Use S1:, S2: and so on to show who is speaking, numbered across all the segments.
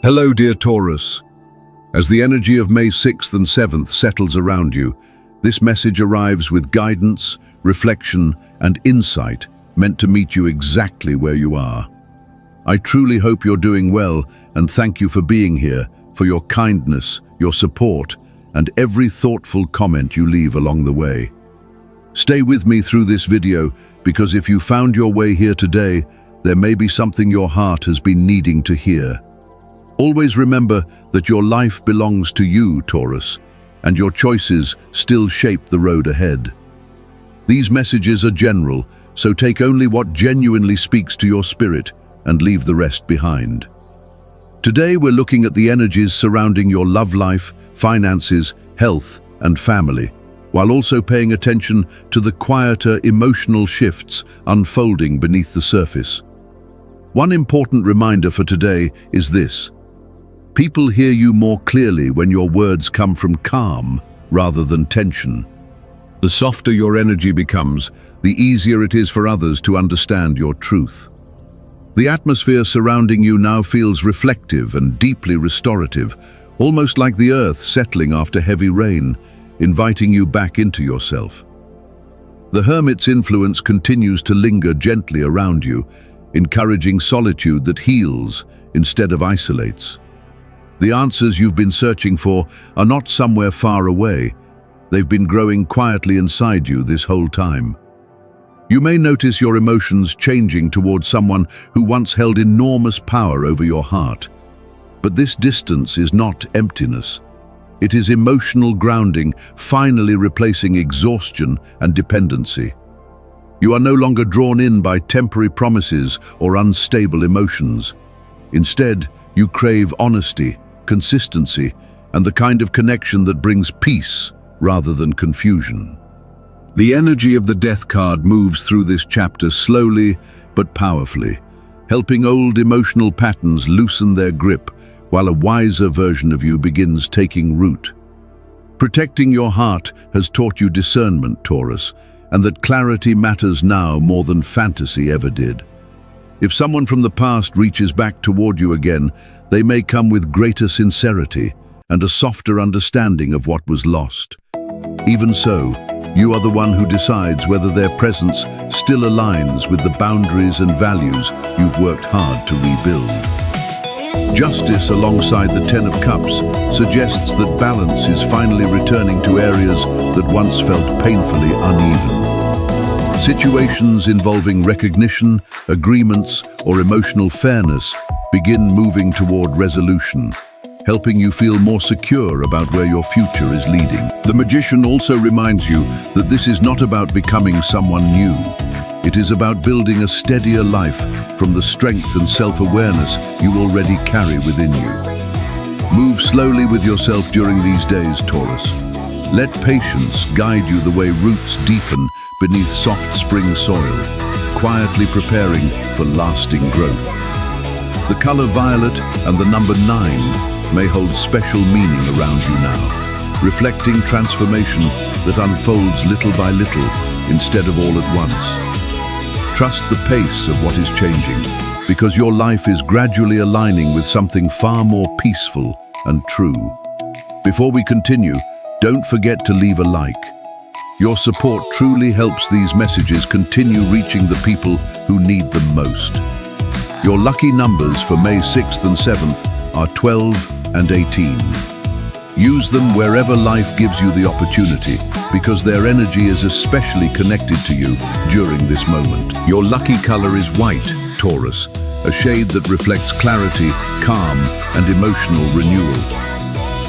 S1: Hello, dear Taurus. As the energy of May 6th and 7th settles around you, this message arrives with guidance, reflection, and insight meant to meet you exactly where you are. I truly hope you're doing well, and thank you for being here, for your kindness, your support, and every thoughtful comment you leave along the way. Stay with me through this video, because if you found your way here today, there may be something your heart has been needing to hear. Always remember that your life belongs to you, Taurus, and your choices still shape the road ahead. These messages are general, so take only what genuinely speaks to your spirit and leave the rest behind. Today we're looking at the energies surrounding your love life, finances, health, and family, while also paying attention to the quieter emotional shifts unfolding beneath the surface. One important reminder for today is this: people hear you more clearly when your words come from calm rather than tension. The softer your energy becomes, the easier it is for others to understand your truth. The atmosphere surrounding you now feels reflective and deeply restorative, almost like the earth settling after heavy rain, inviting you back into yourself. The hermit's influence continues to linger gently around you, encouraging solitude that heals instead of isolates. The answers you've been searching for are not somewhere far away. They've been growing quietly inside you this whole time. You may notice your emotions changing towards someone who once held enormous power over your heart. But this distance is not emptiness. It is emotional grounding, finally replacing exhaustion and dependency. You are no longer drawn in by temporary promises or unstable emotions. Instead, you crave honesty, consistency, and the kind of connection that brings peace rather than confusion. The energy of the Death card moves through this chapter slowly but powerfully, helping old emotional patterns loosen their grip while a wiser version of you begins taking root. Protecting your heart has taught you discernment, Taurus, and that clarity matters now more than fantasy ever did. If someone from the past reaches back toward you again, they may come with greater sincerity and a softer understanding of what was lost. Even so, you are the one who decides whether their presence still aligns with the boundaries and values you've worked hard to rebuild. Justice alongside the Ten of Cups suggests that balance is finally returning to areas that once felt painfully uneven. Situations involving recognition, agreements, or emotional fairness begin moving toward resolution, helping you feel more secure about where your future is leading. The Magician also reminds you that this is not about becoming someone new. It is about building a steadier life from the strength and self-awareness you already carry within you. Move slowly with yourself during these days, Taurus. Let patience guide you the way roots deepen beneath soft spring soil, quietly preparing for lasting growth. The color violet and the number 9 may hold special meaning around you now, reflecting transformation that unfolds little by little instead of all at once. Trust the pace of what is changing, because your life is gradually aligning with something far more peaceful and true. Before we continue, don't forget to leave a like. Your support truly helps these messages continue reaching the people who need them most. Your lucky numbers for May 6th and 7th are 12 and 18. Use them wherever life gives you the opportunity, because their energy is especially connected to you during this moment. Your lucky color is white, Taurus, a shade that reflects clarity, calm, and emotional renewal.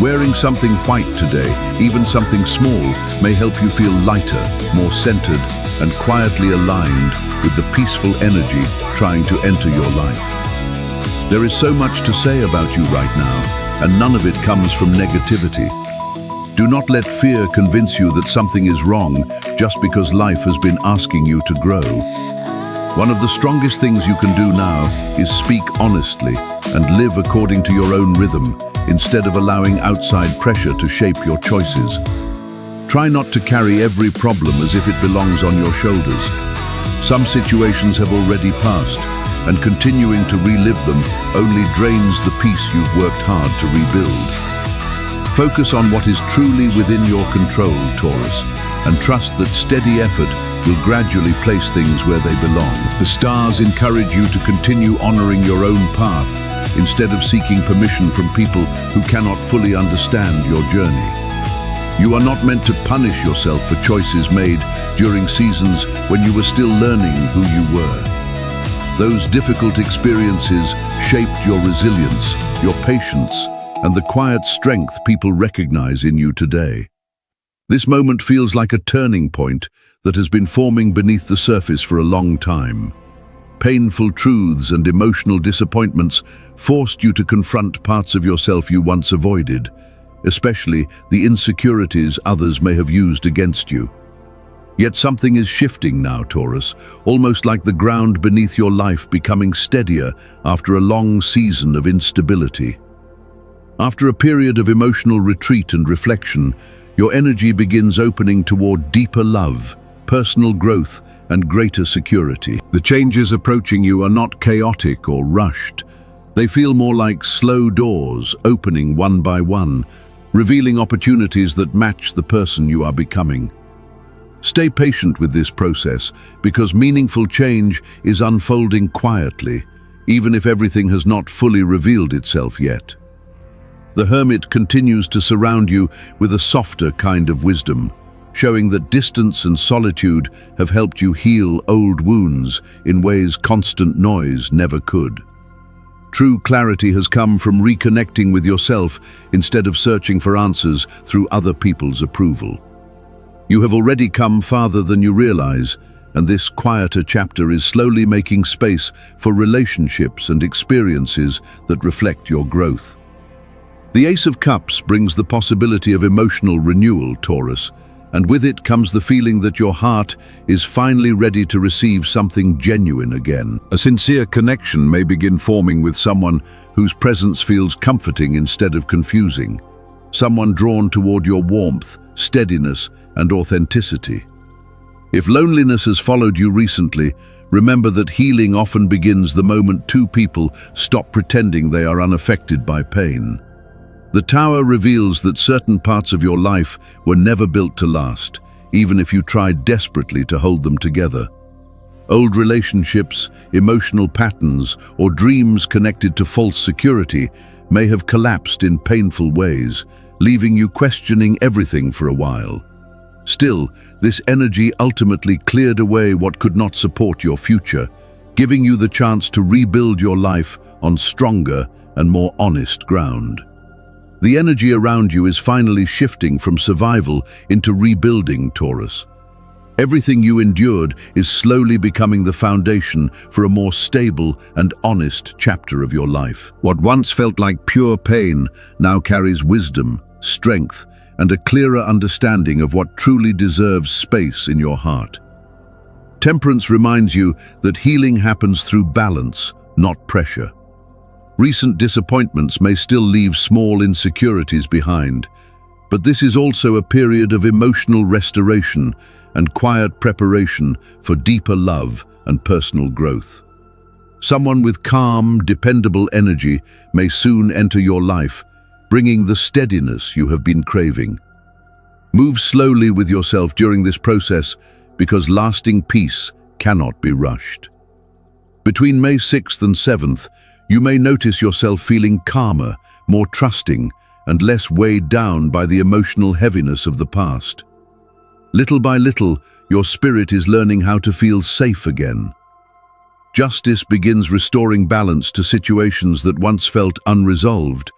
S1: Wearing something white today, even something small, may help you feel lighter, more centered, and quietly aligned with the peaceful energy trying to enter your life. There is so much to say about you right now, and none of it comes from negativity. Do not let fear convince you that something is wrong just because life has been asking you to grow. One of the strongest things you can do now is speak honestly and live according to your own rhythm, instead of allowing outside pressure to shape your choices. Try not to carry every problem as if it belongs on your shoulders. Some situations have already passed, and continuing to relive them only drains the peace you've worked hard to rebuild. Focus on what is truly within your control, Taurus, and trust that steady effort will gradually place things where they belong. The stars encourage you to continue honoring your own path instead of seeking permission from people who cannot fully understand your journey. You are not meant to punish yourself for choices made during seasons when you were still learning who you were. Those difficult experiences shaped your resilience, your patience, and the quiet strength people recognize in you today. This moment feels like a turning point that has been forming beneath the surface for a long time. Painful truths and emotional disappointments forced you to confront parts of yourself you once avoided, especially the insecurities others may have used against you. Yet something is shifting now, Taurus, almost like the ground beneath your life becoming steadier after a long season of instability. After a period of emotional retreat and reflection, your energy begins opening toward deeper love, personal growth, and greater security. The changes approaching you are not chaotic or rushed. They feel more like slow doors opening one by one, revealing opportunities that match the person you are becoming. Stay patient with this process because meaningful change is unfolding quietly, even if everything has not fully revealed itself yet. The Hermit continues to surround you with a softer kind of wisdom, showing that distance and solitude have helped you heal old wounds in ways constant noise never could. True clarity has come from reconnecting with yourself instead of searching for answers through other people's approval. You have already come farther than you realize, and this quieter chapter is slowly making space for relationships and experiences that reflect your growth. The Ace of Cups brings the possibility of emotional renewal, Taurus, and with it comes the feeling that your heart is finally ready to receive something genuine again. A sincere connection may begin forming with someone whose presence feels comforting instead of confusing, someone drawn toward your warmth, steadiness, and authenticity. If loneliness has followed you recently, remember that healing often begins the moment two people stop pretending they are unaffected by pain. The Tower reveals that certain parts of your life were never built to last, even if you tried desperately to hold them together. Old relationships, emotional patterns, or dreams connected to false security may have collapsed in painful ways, leaving you questioning everything for a while. Still, this energy ultimately cleared away what could not support your future, giving you the chance to rebuild your life on stronger and more honest ground. The energy around you is finally shifting from survival into rebuilding, Taurus. Everything you endured is slowly becoming the foundation for a more stable and honest chapter of your life. What once felt like pure pain now carries wisdom, strength, and a clearer understanding of what truly deserves space in your heart. Temperance reminds you that healing happens through balance, not pressure. Recent disappointments may still leave small insecurities behind, but this is also a period of emotional restoration and quiet preparation for deeper love and personal growth. Someone with calm, dependable energy may soon enter your life, bringing the steadiness you have been craving. Move slowly with yourself during this process because lasting peace cannot be rushed. Between May 6th and 7th, you may notice yourself feeling calmer, more trusting, and less weighed down by the emotional heaviness of the past. Little by little, your spirit is learning how to feel safe again. Justice begins restoring balance to situations that once felt unresolved,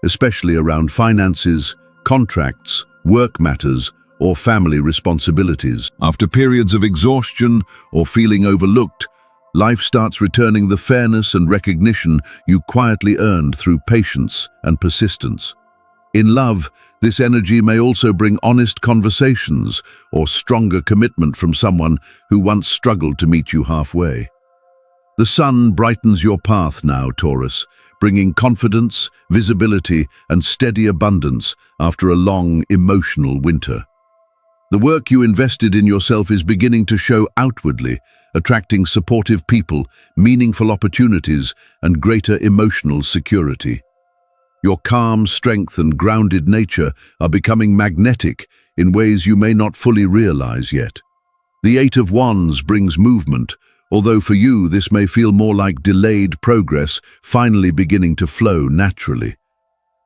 S1: especially around finances, contracts, work matters, or family responsibilities. After periods of exhaustion or feeling overlooked, life starts returning the fairness and recognition you quietly earned through patience and persistence. In love, this energy may also bring honest conversations or stronger commitment from someone who once struggled to meet you halfway. The sun brightens your path now, Taurus, bringing confidence, visibility, and steady abundance after a long, emotional winter. The work you invested in yourself is beginning to show outwardly, attracting supportive people, meaningful opportunities, and greater emotional security. Your calm, strength, and grounded nature are becoming magnetic in ways you may not fully realize yet. The Eight of Wands brings movement, although for you this may feel more like delayed progress finally beginning to flow naturally.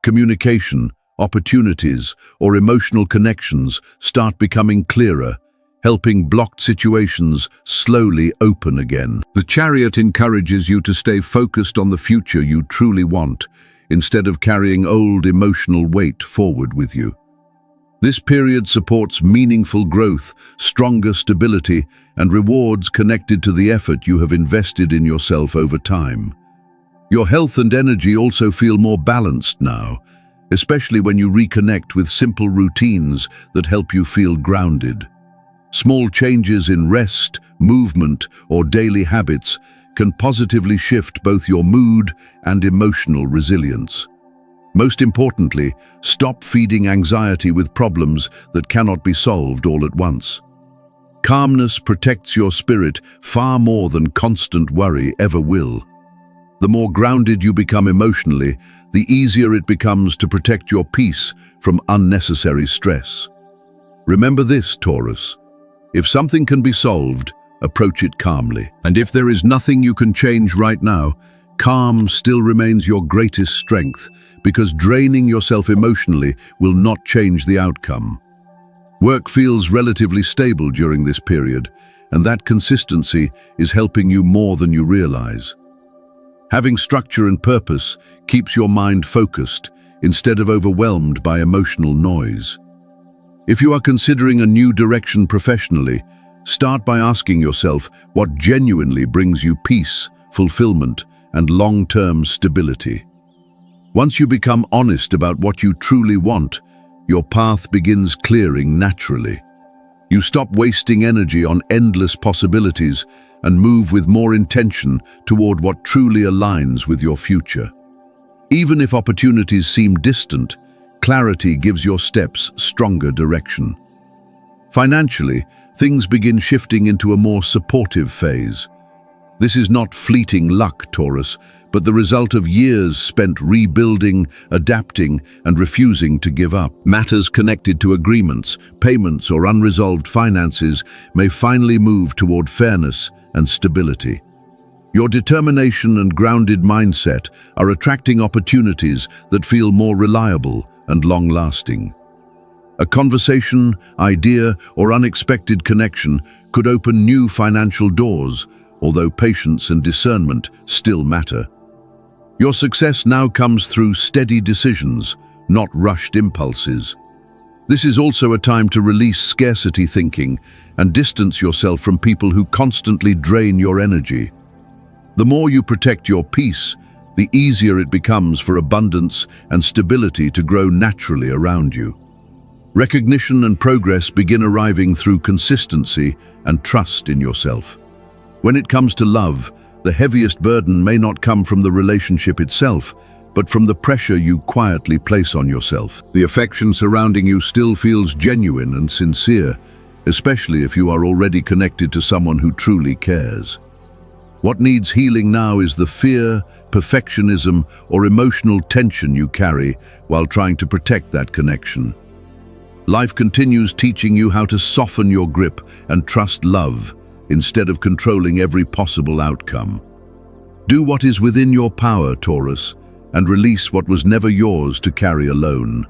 S1: Communication, opportunities, or emotional connections start becoming clearer, helping blocked situations slowly open again. The Chariot encourages you to stay focused on the future you truly want, instead of carrying old emotional weight forward with you. This period supports meaningful growth, stronger stability, and rewards connected to the effort you have invested in yourself over time. Your health and energy also feel more balanced now, especially when you reconnect with simple routines that help you feel grounded. Small changes in rest, movement, or daily habits can positively shift both your mood and emotional resilience. Most importantly, stop feeding anxiety with problems that cannot be solved all at once. Calmness protects your spirit far more than constant worry ever will. The more grounded you become emotionally, the easier it becomes to protect your peace from unnecessary stress. Remember this, Taurus. If something can be solved, approach it calmly. And if there is nothing you can change right now, calm still remains your greatest strength, because draining yourself emotionally will not change the outcome. Work feels relatively stable during this period, and that consistency is helping you more than you realize. Having structure and purpose keeps your mind focused instead of overwhelmed by emotional noise. If you are considering a new direction professionally, start by asking yourself what genuinely brings you peace, fulfillment, and long-term stability. Once you become honest about what you truly want, your path begins clearing naturally. You stop wasting energy on endless possibilities and move with more intention toward what truly aligns with your future. Even if opportunities seem distant, clarity gives your steps stronger direction. Financially, things begin shifting into a more supportive phase. This is not fleeting luck, Taurus, but the result of years spent rebuilding, adapting, and refusing to give up. Matters connected to agreements, payments, or unresolved finances may finally move toward fairness and stability. Your determination and grounded mindset are attracting opportunities that feel more reliable and long-lasting. A conversation, idea, or unexpected connection could open new financial doors, although patience and discernment still matter. Your success now comes through steady decisions, not rushed impulses. This is also a time to release scarcity thinking and distance yourself from people who constantly drain your energy. The more you protect your peace, the easier it becomes for abundance and stability to grow naturally around you. Recognition and progress begin arriving through consistency and trust in yourself. When it comes to love, the heaviest burden may not come from the relationship itself, but from the pressure you quietly place on yourself. The affection surrounding you still feels genuine and sincere, especially if you are already connected to someone who truly cares. What needs healing now is the fear, perfectionism, or emotional tension you carry while trying to protect that connection. Life continues teaching you how to soften your grip and trust love, instead of controlling every possible outcome. Do what is within your power, Taurus, and release what was never yours to carry alone.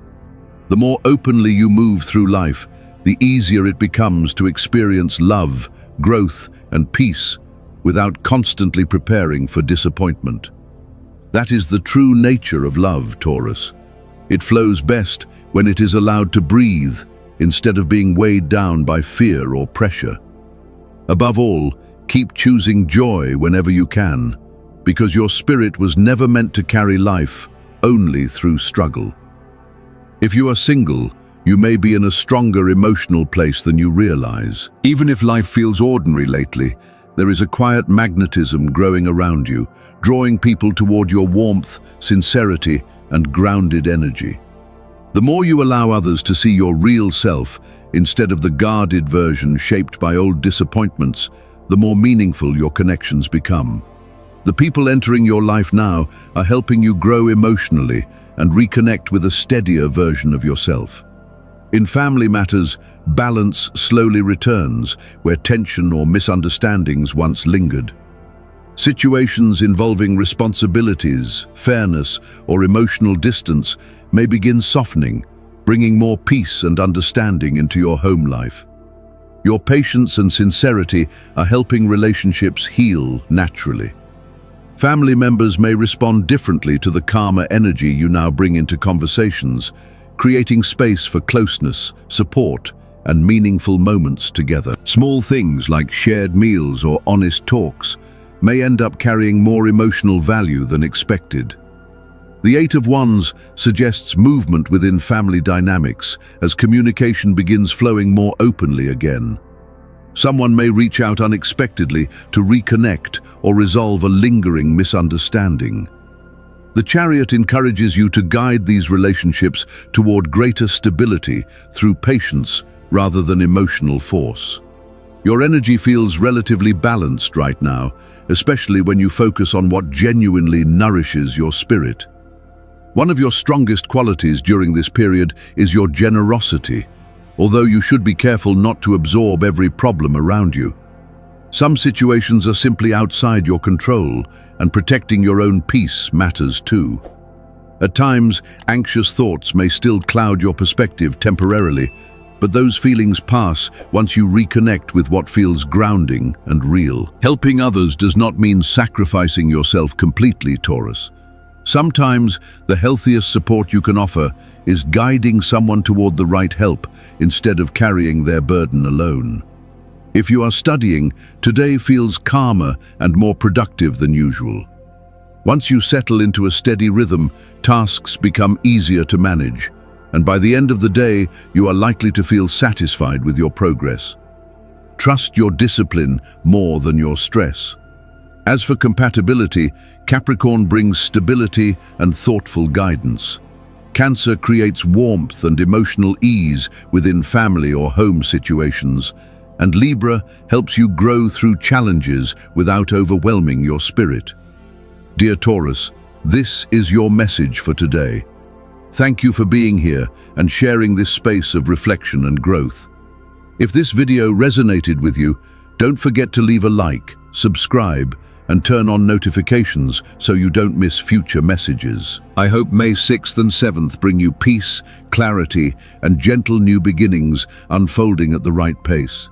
S1: The more openly you move through life, the easier it becomes to experience love, growth, and peace without constantly preparing for disappointment. That is the true nature of love, Taurus. It flows best when it is allowed to breathe instead of being weighed down by fear or pressure. Above all, keep choosing joy whenever you can, because your spirit was never meant to carry life only through struggle. If you are single, you may be in a stronger emotional place than you realize. Even if life feels ordinary lately, there is a quiet magnetism growing around you, drawing people toward your warmth, sincerity, and grounded energy. The more you allow others to see your real self, instead of the guarded version shaped by old disappointments, the more meaningful your connections become. The people entering your life now are helping you grow emotionally and reconnect with a steadier version of yourself. In family matters, balance slowly returns where tension or misunderstandings once lingered. Situations involving responsibilities, fairness, or emotional distance may begin softening, bringing more peace and understanding into your home life. Your patience and sincerity are helping relationships heal naturally. Family members may respond differently to the calmer energy you now bring into conversations, creating space for closeness, support, and meaningful moments together. Small things like shared meals or honest talks may end up carrying more emotional value than expected. The Eight of Wands suggests movement within family dynamics as communication begins flowing more openly again. Someone may reach out unexpectedly to reconnect or resolve a lingering misunderstanding. The Chariot encourages you to guide these relationships toward greater stability through patience rather than emotional force. Your energy feels relatively balanced right now, especially when you focus on what genuinely nourishes your spirit. One of your strongest qualities during this period is your generosity, although you should be careful not to absorb every problem around you. Some situations are simply outside your control, and protecting your own peace matters too. At times, anxious thoughts may still cloud your perspective temporarily, but those feelings pass once you reconnect with what feels grounding and real. Helping others does not mean sacrificing yourself completely, Taurus. Sometimes, the healthiest support you can offer is guiding someone toward the right help instead of carrying their burden alone. If you are studying, today feels calmer and more productive than usual. Once you settle into a steady rhythm, tasks become easier to manage, and by the end of the day, you are likely to feel satisfied with your progress. Trust your discipline more than your stress. As for compatibility, Capricorn brings stability and thoughtful guidance. Cancer creates warmth and emotional ease within family or home situations, and Libra helps you grow through challenges without overwhelming your spirit. Dear Taurus, this is your message for today. Thank you for being here and sharing this space of reflection and growth. If this video resonated with you, don't forget to leave a like, subscribe, and turn on notifications so you don't miss future messages. I hope May 6th and 7th bring you peace, clarity, and gentle new beginnings unfolding at the right pace.